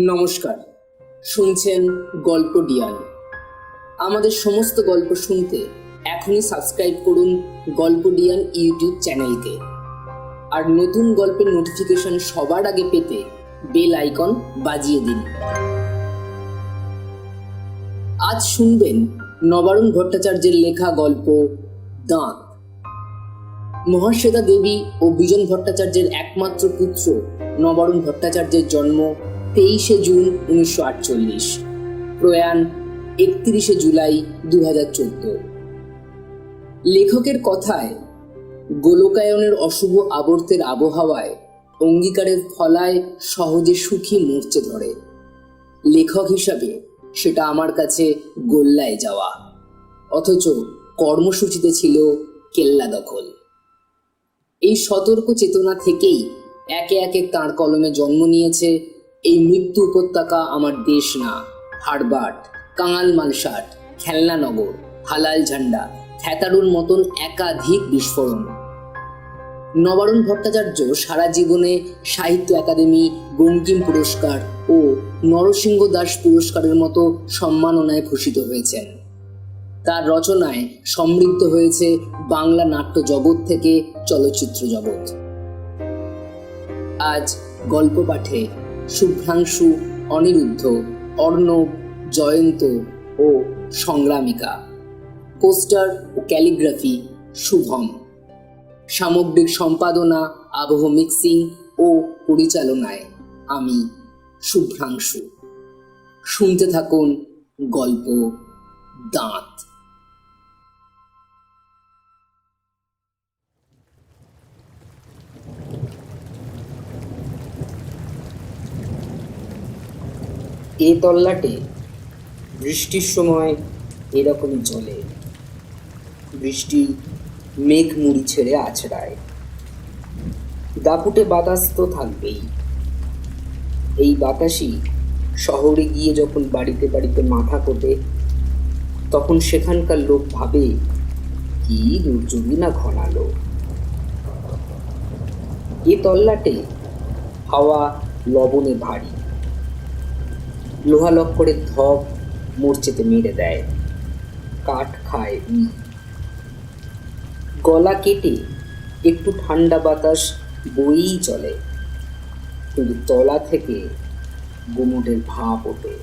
নমস্কার, শুনছেন গল্পডিয়ান। আমাদের সমস্ত গল্প শুনতে এখনই সাবস্ক্রাইব করুন গল্পডিয়ান ইউটিউব চ্যানেলকে, আর নতুন গল্পের নোটিফিকেশন সবার আগে পেতে বেল আইকন বাজিয়ে দিন। আজ শুনবেন নবারুণ ভট্টাচার্যের লেখা গল্প দাঁত। মহাশ্বেতা দেবী ও বিজন ভট্টাচার্যের একমাত্র পুত্র নবারুণ ভট্টাচার্যের জন্ম 23শে জুন 1948, প্রয়াণ 31শে জুলাই 2014। লেখকের কথায়, গোলকায়নের অশুভ আবর্তের আবহাওয়ায় অঙ্গীকারের ফলায় সহজে সুখী মরচে ধরে। লেখক হিসাবে সেটা আমার কাছে গোল্লায় যাওয়া, অথচ কর্মসূচিতে ছিল কেল্লা দখল। এই সতর্ক চেতনা থেকেই একে একে তাঁর কলমে জন্ম নিয়েছে এই মৃত্যু উপত্যকা আমার দেশ না, হারবার্ট, কাঙাল মালসাট, খেলনানগর, হালাল ঝান্ডা, থ্যাতারুর মতন একাধিক বিস্ফোরণ। নবারুণ ভট্টাচার্য সারা জীবনে সাহিত্য একাডেমি, বঙ্কিম পুরস্কার ও নরসিংহ দাস পুরস্কারের মতো সম্মাননায় ভূষিত হয়েছেন। তার রচনায় সমৃদ্ধ হয়েছে বাংলা নাট্য জগৎ থেকে চলচ্চিত্র জগৎ। আজ গল্প পাঠে শুভ্রাংশু, অনিরুদ্ধ, অর্ণব, জয়ন্ত ও সংগ্রামিকা। পোস্টার ও ক্যালিগ্রাফি শুভম। সামগ্রিক সম্পাদনা, আবহ মিক্সিং ও পরিচালনায় আমি শুভ্রাংশু। শুনতে থাকুন গল্প দাঁত। এ তল্লাটে বৃষ্টির সময় এরকমই চলে। বৃষ্টি মেঘ মুড়ি ছেড়ে আছড়ায়। দাপুটে বাতাস তো থাকবেই। এই বাতাসই শহরে গিয়ে যখন বাড়িতে বাড়িতে মাথা কোটে, তখন সেখানকার লোক ভাবে কি দুর্যোগই না ঘনালো। এ তল্লাটে হাওয়া লবণে ভারী। লোহা লক্করের ধপ মরচেতে মেরে দেয়, কাঠ খায়। গলা কেটে একটু ঠান্ডা বাতাস বইই চলে, কিন্তু তলা থেকে গুমোটের ভাপ ওঠে।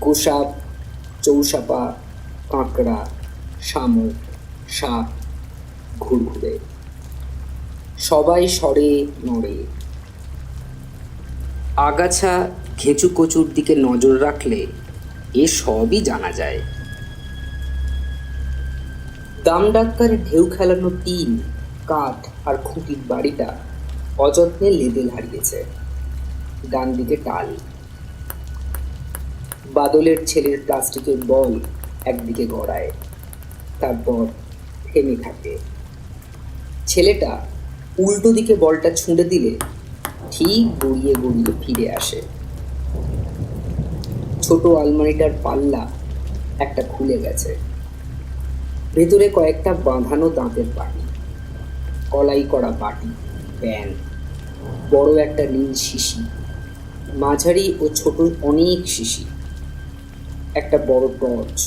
গোসাপ, চৌসাপা, কাঁকড়া, শামুক, সাপ ঘুরঘুরে, সবাই সরে নড়ে। আগাছা, ঘেঁচু কচুর দিকে নজর রাখলে এ সবই জানা যায়। দাম ডাক্তারের ঢেউ খেলানো টিন, কাঠ আর খুঁটির বাড়িটা অযত্নে লেবেল হারিয়েছে। ডান দিকে টাল। বাদলের ছেলের প্লাস্টিকের বল একদিকে গড়ায়, তারপর থেমে থাকে। ছেলেটা উল্টো দিকে বলটা ছুঁড়ে দিলে ঠিক গড়িয়ে গড়িয়ে ফিরে আসে। ছোট আলমারিটার পাল্লা একটা খুলে গেছে। ভেতরে কয়েকটা বাঁধানো দাঁতের বাটি, কলাই করা বাটি, প্যান, বড় একটা নীল শিশি, মাঝারি ও ছোট অনেক শিশি, একটা বড় টর্চ,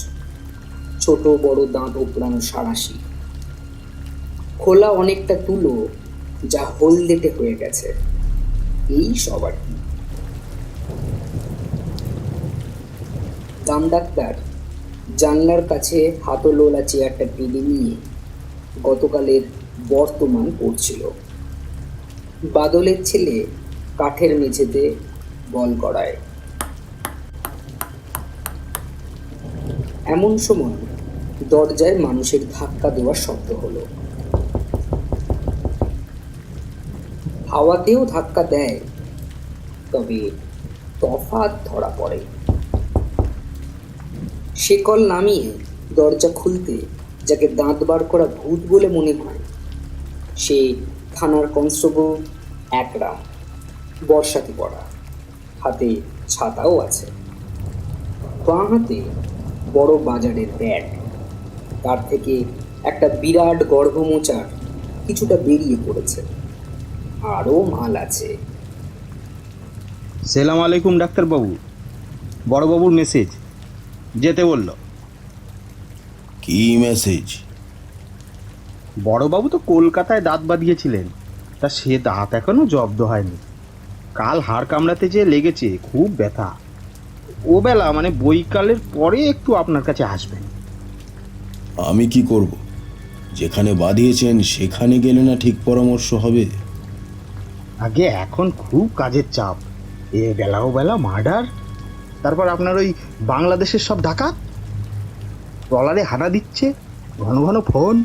ছোট বড় দাঁত ওপড়ানো সাঁড়াশি, খোলা অনেকটা তুলো যা হলদেটে হয়ে গেছে। এই সব আর কি। দাম ডাক্তার জানলার কাছে হাতলোলা চেয়ারটা টেনে নিয়ে গতকালের বর্তমান পড়ছিল। বাদলের ছেলে কাঠের মেঝেতে বল গড়ায়। এমন সময় দরজায় মানুষের ধাক্কা দেওয়ার শব্দ হলো। হাওয়াতেও ধাক্কা দেয়, তবে তফাৎ ধরা পড়ে। শেকল নামিয়ে দরজা খুলতে যাকে দাঁত বার করা ভূত বলে মনে হয়, সে থানার কনস্টেবল একরাম, বর্ষাতে পড়া, হাতে ছাতাও আছে। বাঁ হাতে বড় বাজারের ব্যাগ, তার থেকে একটা বিরাট গর্ভমোচার কিছুটা বেরিয়ে পড়েছে। আরও মাল আছে। সেলাম আলাইকুম ডাক্তারবাবু। বড়বাবুর মেসেজ, যেতে বলল। কি মেসেজ? বড়বাবু তো কলকাতায় দাঁত বাঁধিয়েছিলেন, তা সে দাঁত এখনো জব্দ হয়নি। কাল হাড় কামড়াতে যেয়ে লেগেছে, খুব ব্যথা। ও বেলা মানে বৈকালের পরে একটু আপনার কাছে আসবেন। আমি কি করব? যেখানে বাঁধিয়েছেন সেখানে গেলে না ঠিক পরামর্শ হবে? আগে এখন খুব কাজের চাপ, এ বেলা ও বেলা মার্ডার, তারপর আপনার ওই বাংলাদেশের সব ডাকাত ট্রলারে হানা দিচ্ছে, ঘন ঘন ফোন।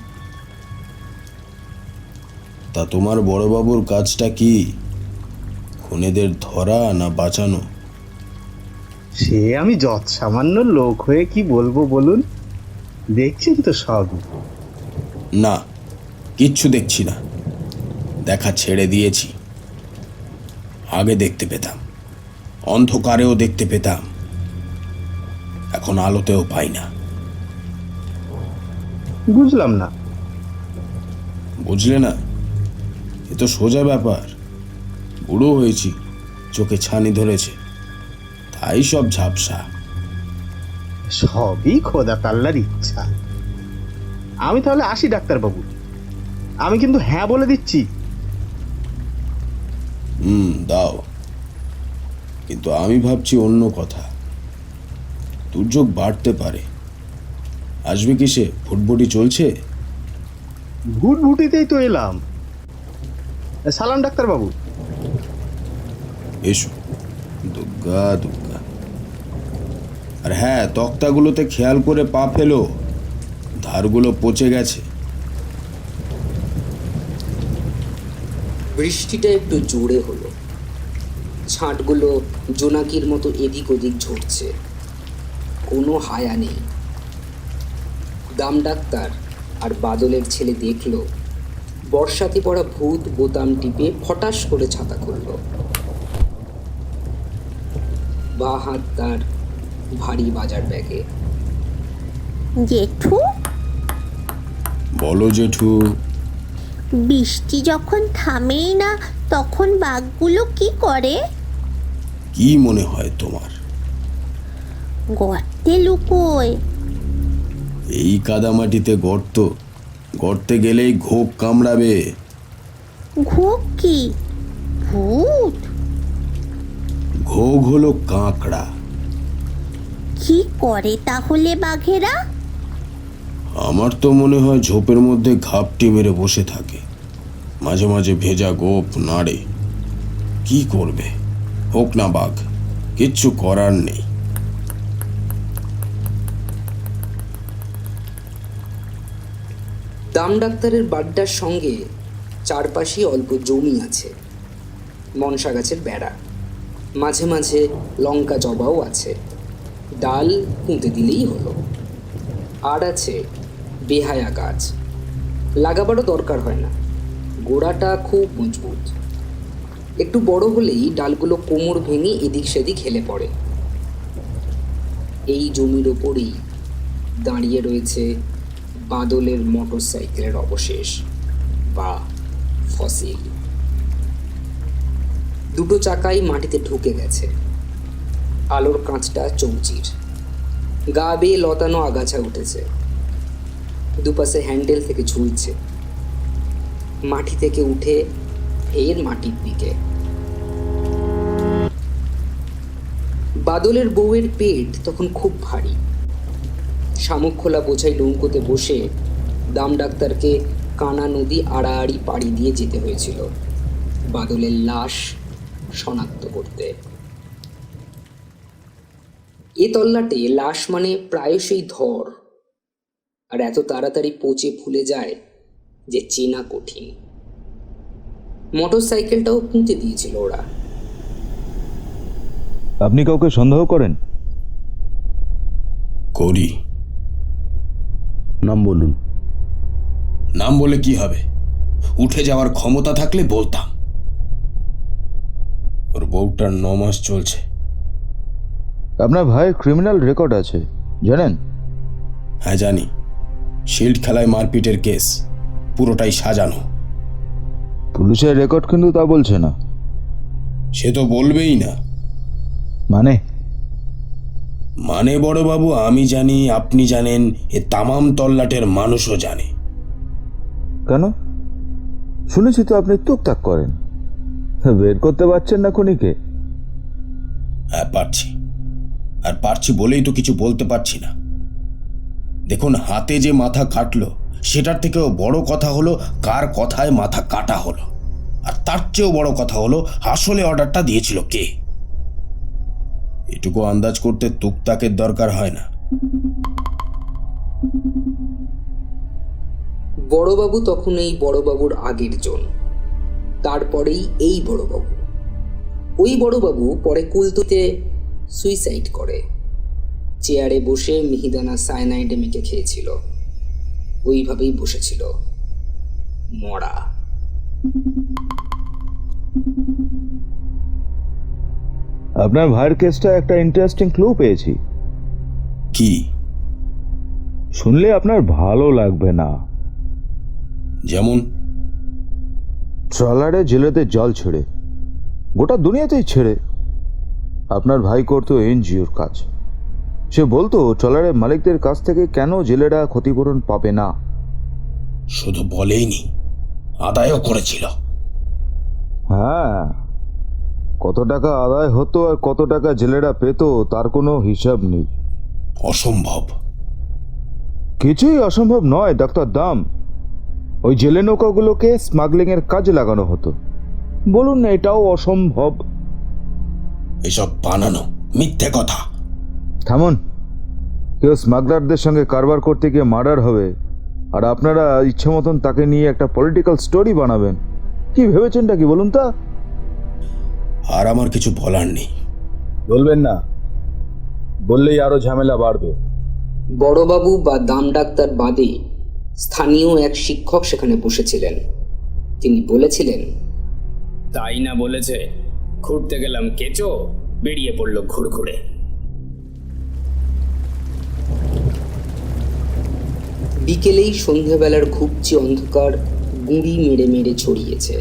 তা তোমার বড়বাবুর কাজটা কি? খুনেদের ধরা না বাঁচানো? সে আমি যৎ সামান্য লোক হয়ে কি বলবো বলুন, দেখছেন তো সবই। না, কিচ্ছু দেখছি না, দেখা ছেড়ে দিয়েছি। আগে দেখতে পেতাম, অন্ধকারেও দেখতে পেতাম, এখন আলোতেও পাই না। বুঝলাম না। বুঝলে না? এ তো সোজা ব্যাপার। বুড়ো হয়েছি, চোখে ছানি ধরেছে, তাই সব ঝাপসা। সবই খোদা তাল্লার ইচ্ছা। আমি তাহলে আসি ডাক্তারবাবু, আমি কিন্তু হ্যাঁ বলে দিচ্ছি। দাও, কিন্তু আমি ভাবছি অন্য কথা। দুর্যোগ বাড়তে পারে। আসবে কিসে? ফুটবটি চলছে। ভুটভুটিতেই তো এলাম। সালাম ডাক্তারবাবু। এসো। দুর্গা দুর্গা। আর হ্যাঁ, তক্তাগুলোতে খেয়াল করে পা ফেলো, ধারগুলো পচে গেছে। বৃষ্টিটা একটু জোরে হলো, ছাঁটগুলো জোনাকির মতো এদিক ওদিক ঝরছে, কোনো হায়া নেই। দাম ডাক্তার আর বাদলের ছেলে দেখল বর্ষাতে পড়া ভূত বোতাম টিপে ফটাস করে ছাতা খুলল। বা হাত তার ভারী বাজার ব্যাগে। জেঠু, বলো জেঠু। বৃষ্টি যখন থামেই না তখন বাঘগুলো কি করে? কি মনে হয় তোমার? গর্তে লুকোয়। এই কাদামাটিতে গর্ত, গর্তে গেলেই ঘোক কামড়াবে। ঘোক কি? ভূত? ঘোগ হলো কাঁকড়া। কি করে তাহলে বাঘেরা? আমার তো মনে হয় ঝোপের মধ্যে ঘাপটি মেরে বসে থাকে, মাঝে মাঝে ভেজা গোপ নাড়ে। কি করবে? হোক না বাঘ, কিচ্ছু করার নেই। দাম ডাক্তারের বাড্ডার সঙ্গে চারপাশে অল্প জমি আছে, মনসা গাছের বেড়া, মাঝে মাঝে লঙ্কা জবাও আছে, ডাল পুঁতে দিলেই হলো। আর আছে বেহায়া গাছ, লাগাবারও দরকার হয় না, গোড়াটা খুব মজবুত। একটু বড় হলেই ডালগুলো কোমর ভেঙে এদিক সেদিক হেলে পড়ে। এই জমির ওপরেই দাঁড়িয়ে রয়েছে বাদলের মোটর সাইকেলের অবশেষ বা ফসিল। দুটো চাকাই মাটিতে ঢুকে গেছে, আলোর কাঁচটা চৌচির, গা বেয়ে লতানো আগাছা উঠেছে, দুপাশে হ্যান্ডেল থেকে ঝুলছে, মাটি থেকে উঠে ফের মাটির দিকে। বাদলের বউয়ের পেট তখন খুব ভারী। শামুক খোলা বোঝাই নৌকোতে বসে দাম ডাক্তারকে কানা নদী আড়াআড়ি পাড়ি দিয়ে যেতে হয়েছিল বাদলের লাশ শনাক্ত করতে। এ তল্লাটে লাশ মানে প্রায়শই ধর, আর এত তাড়াতাড়ি পচে ফুলে যায় যে চেনা কঠিন। মোটর সাইকেলটাও পুঁতে দিয়েছিল ওরা। আপনি কাউকে সন্দেহ করেন? করি। নাম বলুন। নাম বলে কি হবে? উঠে যাওয়ার ক্ষমতা থাকলে বলতাম। ওর বউটার 9 মাস চলছে। আপনার ভাইয়ের ক্রিমিনাল রেকর্ড আছে, জানেন? হ্যাঁ জানি। শিল্ড খেলায় মারপিটের কেস, পুরোটাই সাজানো। পুলিশের রেকর্ড কিন্তু তা বলছে না। সে তো বলবেই না, মানে? মানে বড়বাবু, আমি জানি, আপনি জানেন, এ তামাম তল্লাটের মানুষও জানে। কেন? শুনেছি তো আপনি টুকটাক করেন। বের করতে পারছেন না খুনিকে? হ্যাঁ, পারছি। আর পারছি বলেই তো কিছু বলতে পারছি না। দেখুন, হাতে যে মাথা কাটলো সেটার থেকেও বড় কথা হলো কার কথায় মাথা কাটা হলো। আর তার চেয়েও বড় কথা হলো আসলে অর্ডারটা দিয়েছিল কে। এটুকু আন্দাজ করতে তুকতাকের দরকার হয় না। বড়বাবু তখন এই বড়বাবুর আগের জন, তারপরেই এই বড়বাবু। ওই বড়বাবু পরে কুলতুতে সুইসাইড করে। চেয়ারে বসে মিহিদানা সায়ানাইডে মেখে খেয়েছিল, ওইভাবেই বসেছিল মরা। আপনার ভাইয়ের কেসটা একটা ইন্টারেস্টিং ক্লু পেয়েছি। কি? শুনলে আপনার ভালো লাগবে না। যেমন? ট্রলারে জেলেতে জল ছেড়ে, গোটা দুনিয়াতেই ছেড়ে। আপনার ভাই করতো এনজিওর কাজ। সে বলতো ট্রলারের মালিকদের কাছ থেকে কেন জেলেরা ক্ষতিপূরণ পাবে না। শুধু বলেইনি, আদায়ও করেছিল। হ্যাঁ, কত টাকা আদায় হতো আর কত টাকা জেলেরা পেত তার কোনো হিসাব নেই। অসম্ভব। কিছুই অসম্ভব নয় ডাক্তার দাম। ওই জেলে নৌকাগুলোকে স্মাগলিং এর কাজে লাগানো হতো। বলুন না এটাও অসম্ভব? এসব বানানো মিথ্যে কথা। থামুন। কেউ স্মাগলারদের সঙ্গে কারবার করতে গিয়ে মার্ডার হবে, আর আপনারা ইচ্ছে মতন তাকে নিয়ে একটা পলিটিক্যাল স্টোরি বানাবেন। কি ভেবেছেনটা কি বলুন তা? আর আমার কিছু বলার নেই। বলবেন না, বললেই আরো ঝামেলা বাড়বে। বড়বাবু বা দাম ডাক্তার বাদে স্থানীয় এক শিক্ষক সেখানে বসেছিলেন। তিনি বলেছিলেন, তাই না বলেছে, ঘুরতে গেলাম কেঁচো, বেরিয়ে পড়লো ঘুরঘুরে। বিকেলেই সন্ধ্যেবেলার ঘুপচি অন্ধকার গুঁড়ি মেরে মেরে ছড়িয়েছে।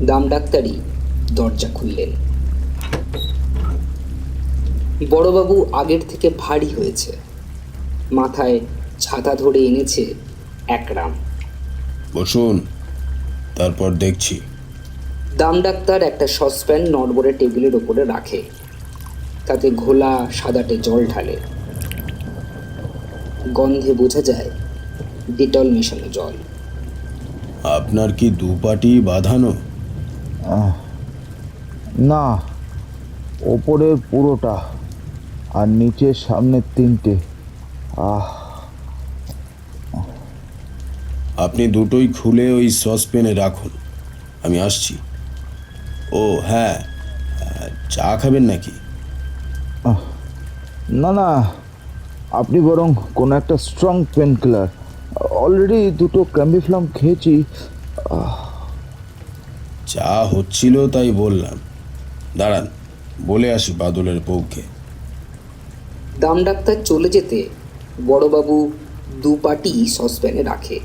দাম ডাক্তারই দরজা খুললেন। বড়বাবু আগের থেকে ভারী হয়েছে। মাথায় ছাতা ধরে এনেছে একরাম। বসুন, তারপর দেখছি। দাম ডাক্তার একটা সসপ্যান নড়বড়ে টেবিলের ওপরে রাখে, তাতে ঘোলা সাদাটে জল ঢালে। গন্ধে বোঝা যায় ডেটল মেশানো জল। আপনার কি দুপাটি বাঁধানো? না, ওপরের পুরোটা আর নিচের সামনের তিনটে। আপনি দুটোই খুলে ওই সসপ্যানে রাখুন, আমি আসছি। ও হ্যাঁ, চা খাবেন নাকি? না না, আপনি বরং কোনো একটা স্ট্রং পেন কিলার। অলরেডি দুটো ক্যাম্বিফ্লাম খেয়েছি। চা হচ্ছিল তাই বললাম। দাঁড়ান, বলে আসি বাদলের বউকে। দাম ডাক্তার চলে যেতে বড়বাবু দু পাটি সসপ্যানে রাখে।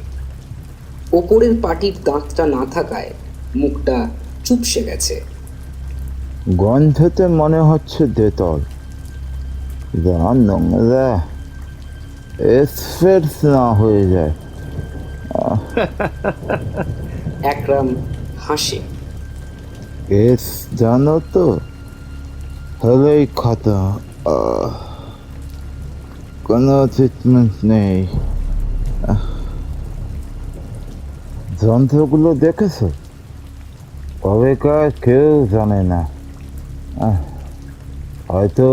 ওপরের পাটির দাঁতটা না থাকায় মুখটা চুপসে গেছে। গন্ধেতে মনে হচ্ছে দেতল। এসফেটস না হয়ে যায়। একরাম হাসে। এস জানো তো, হলেই খাতা। কোনো ট্রিটমেন্ট নেই। যন্ত্রগুলো দেখেছো? কবেকার কেউ জানে না। হয়তো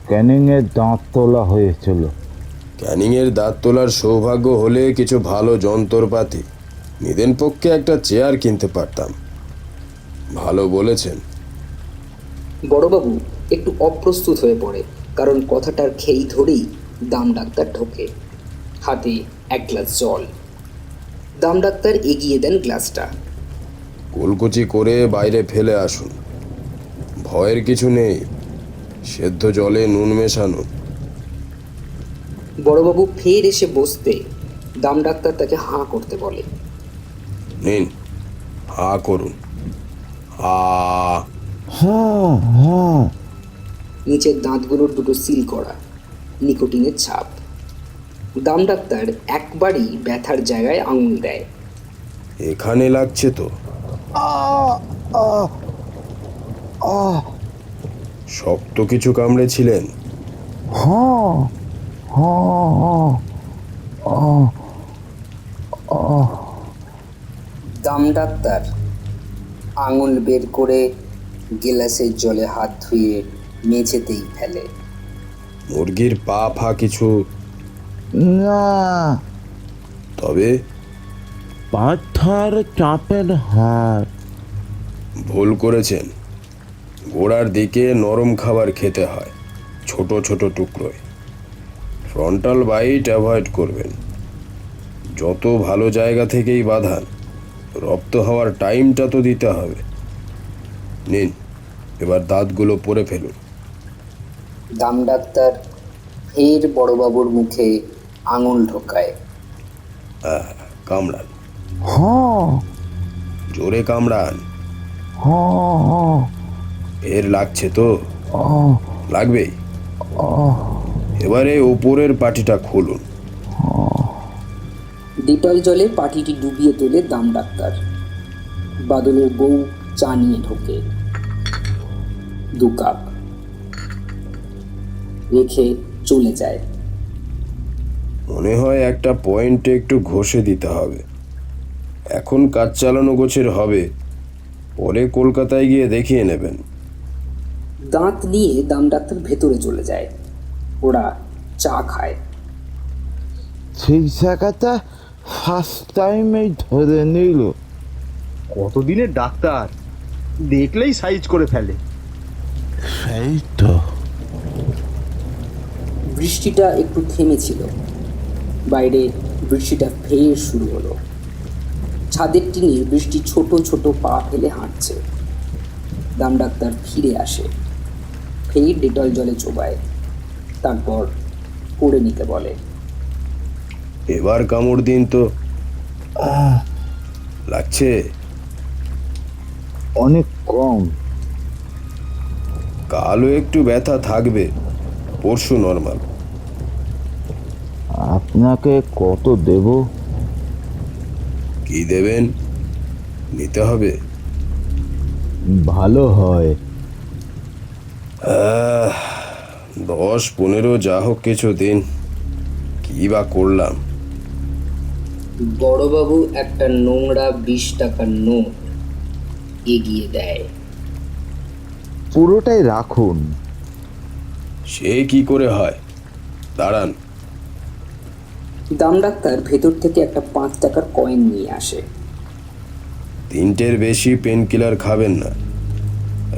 ক্যানিংয়ের দাঁত তোলা হয়েছিল। ক্যানিংয়ের দাঁত তোলার সৌভাগ্য হলে কিছু ভালো যন্ত্রপাতি, নিদেন পক্ষে একটা চেয়ার কিনতে পারতাম। ভালো বলেছেন। বড়বাবু একটু অপ্রস্তুত হয়ে পড়ে, কারণ কথাটার খেই ধরেই দাম ডাক্তার ঢোকে। হাতে এক গ্লাস জল। দাম ডাক্তার এগিয়ে দেন গ্লাসটা। কুলকুচি করে বাইরে ফেলে আসুন, ভয়ের কিছু নেই। সেদ্ধ জলে নুন মেশানো। বড়বাবু ফের এসে বসতে দাম ডাক্তার তাকে হাঁ করতে বলে। নিন, হা করুন। হা। হ্যাঁ হ্যাঁ নিচের দাঁতগুলোর দুটো সিল করা, নিকোটিনের ছাপ। দাম ডাক্তার একবারই ব্যথার জায়গায় আঙুল দেয়। এখানে লাগছে তো। শক্ত কিছু কামড়েছিলেন? হ্যাঁ হ্যাঁ দাম ডাক্তার আঙুল বের করে গেলাসের জলে হাত ধুয়ে মেঝেতেই ফেলে। মুরগির পা ফা কিছু? না, তবে পাথর চাপের হাত। ভুল করেছেন। গোড়ার দিকে নরম খাবার খেতে হয়, ছোট ছোট টুকরোয়। ফ্রন্টাল বাইট অ্যাভয়েড করবেন। যত ভালো জায়গা থেকেই বাঁধান, রপ্ত হওয়ার টাইমটা তো দিতে হবে। নিন, এবার দাঁতগুলো পরে ফেলুন। দাম ডাক্তার ফের বড়বাবুর মুখে আঙুল ঢোকায়। কামড়ান, হ্যাঁ জোরে কামড়ান। হ্যাঁ এর লাগছে তো? লাগবেই। এবারে উপরের পাটিটা খুলুন। ডিটল জলে পাটিটি ডুবিয়ে তোলে দাম ডাক্তার। বাদলের বউ চা নিয়ে ঢোকে, 2 কাপ রেখে চলে যায়। মনে হয় একটা পয়েন্টে একটু ঘষে দিতে হবে। এখন কাজ চালানো গোছের হবে, পরে কলকাতায় গিয়ে দেখিয়ে নেবেন। দাঁত নিয়ে দাম ডাক্তার ভেতরে চলে যায়। ওরা চা খায়। ঠিক জায়গাটা ফার্স্ট টাইমেই ধরে নিল। কতদিনের ডাক্তার, দেখলেই সাইজ করে ফেলে। সেই তো। বৃষ্টিটা একটু থেমেছিল। বাইরে বৃষ্টিটা ফের শুরু হলো। ছাদের টিনে বৃষ্টি ছোট ছোট পা ফেলে হাঁটছে। দাম ডাক্তার ফিরে আসে, ফের ডেটল জলে চোবায়, তারপর করে নিতে বলে। এবার কামড় দিন তো। লাগছে? অনেক কম। কালও একটু ব্যথা থাকবে, পরশু নর্মাল। আপনাকে কত দেব? কি দেবেন? নিতে হবে। ভালো হয়। 10-15 যা হোক কিছু দিন। কি বা করলাম? বড়বাবু একটা নোংরা 20 টাকার নোট এগিয়ে দেয়। পুরোটাই রাখুন। সে কি করে হয়? দাঁড়ান। দাম ডাক্তার ভেতর থেকে একটা 5 টাকার কয়েন নিয়ে আসে। 3টের বেশি পেন কিলার খাবেন না।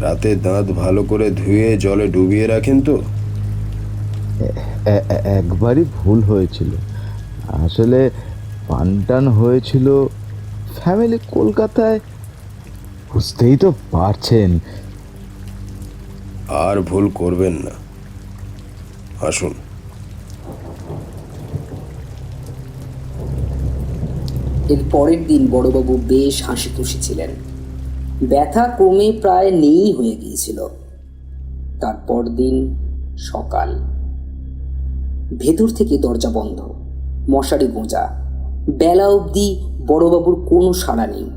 রাতে দাঁত ভালো করে ধুয়ে জলে ডুবিয়ে রাখেন তো? একবারই ভুল হয়েছিল। আসলে পানটান হয়েছিল। ফ্যামিলি কলকাতায়, বুঝতেই তো পারছেন। আর ভুল করবেন না। আসুন। এর পরের দিন বড়বাবু বেশ হাসি খুশি ছিলেন। ব্যথা কমে প্রায় নেই হয়ে গিয়েছিল। তারপর দিন সকাল। ভেতর থেকে দরজা বন্ধ, মশারি গোঁজা। বেলা অবধি বড়বাবুর কোনো সাড়া নেই।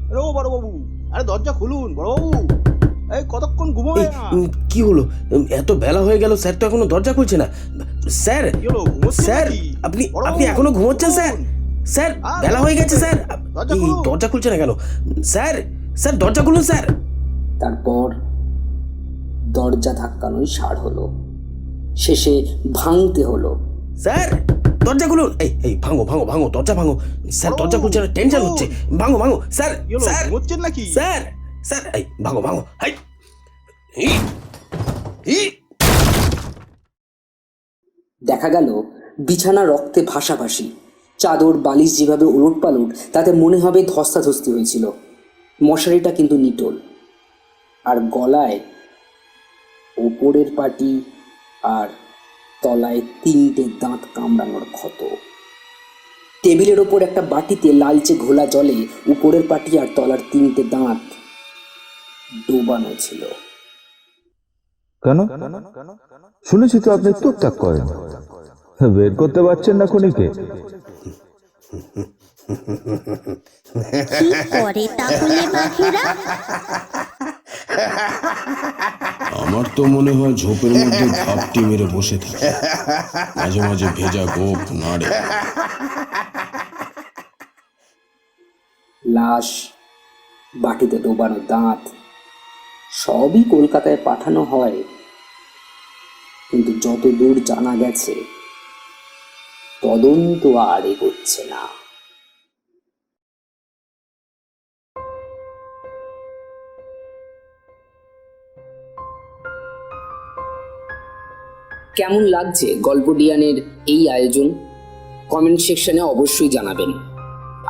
আরে ও বড়বাবু, আরে দরজা খুলুন বড়বাবু। এই কতক্ষণ ঘুমোবে না? কি হলো? এত বেলা হয়ে গেল, স্যার তো এখনো দরজা খুলছে না। স্যার, কি হলো, ঘুমোচ্ছেন স্যার, নাকি? আপনি বড়বাবু, আপনি এখনো ঘুমোচ্ছেন? স্যার, খুলুন। স্যার, আরে, বেলা হয়ে গেছে স্যার। দরজা এই, খুলুন। দরজা খুলছে না কেন? স্যার, স্যার, দরজা খুলুন স্যার। তারপর দরজা ধাক্কানোই সার হলো। শেষে ভাঙতে হলো। স্যার, দরজা খুলুন। এই এই ভাঙো ভাঙো ভাঙো, দরজা ভাঙো। স্যার, দরজা খুলছে না, টেনশন হচ্ছে। ভাঙো ভাঙো স্যার। কি হলো, স্যার, ঘুমোচ্ছেন নাকি? স্যার, স্যার, এই ভাঙো ভাঙো। হাই, এই, এই। দেখা গেল বিছানা রক্তে ভাসাভাসি। চাদর বালিশ যেভাবে ওলটপালট, তাতে মনে হবে ধস্তাধস্তি হয়েছিল। মশারিটা কিন্তু নিটোল। আর গলায় ওপরের পাটি আর তলায় 3টে দাঁত কামড়ানোর ক্ষত। টেবিলের ওপর একটা বাটিতে লালচে ঘোলা জলে উপরের পাটি আর তলার 3টে দাঁত ডোবানো ছিল। কেন? শুনেছি তো আপনি তো ত্যাগ করেন, বের করতে পারছেন না খনিকে। কি করে তাহলে বাঘেরা? আমার তো মনে হয় ঝোপের মধ্যে ঘাপটি মেরে বসে থাকে, মাঝে মাঝে ভেজা গোপ নাড়ে। লাশ, বাটিতে ডোবানো দাঁত সবই কলকাতায় পাঠানো হয়, কিন্তু যতদূর জানা গেছে তদন্ত আর এগোচ্ছে না। কেমন লাগছে গল্পডিয়ানের এই আয়োজন? কমেন্ট সেকশনে অবশ্যই জানাবেন।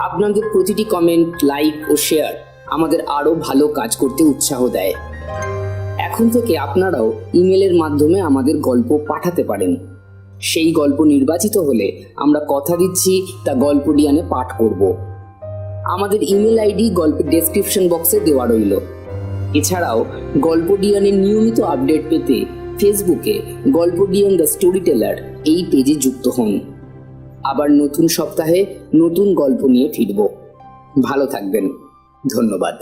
আপনাদের প্রতিটি কমেন্ট, লাইক ও শেয়ার আমাদের আরও ভালো কাজ করতে উৎসাহ দেয়। এখন থেকে আপনারাও ইমেলের মাধ্যমে আমাদের গল্প পাঠাতে পারেন। সেই গল্প নির্বাচিত হলে আমরা কথা দিচ্ছি তা গল্পডিয়ানে পাঠ করব। আমাদের ইমেল আইডি গল্পের ডেসক্রিপশন বক্সে দেওয়া রইল। এছাড়াও গল্পডিয়ানের নিয়মিত আপডেট পেতে ফেসবুকে গল্পডিয়ান দ্য স্টোরি টেলার এই পেজে যুক্ত হন। আবার নতুন সপ্তাহে নতুন গল্প নিয়ে ফিরব। ভালো থাকবেন। ধন্যবাদ।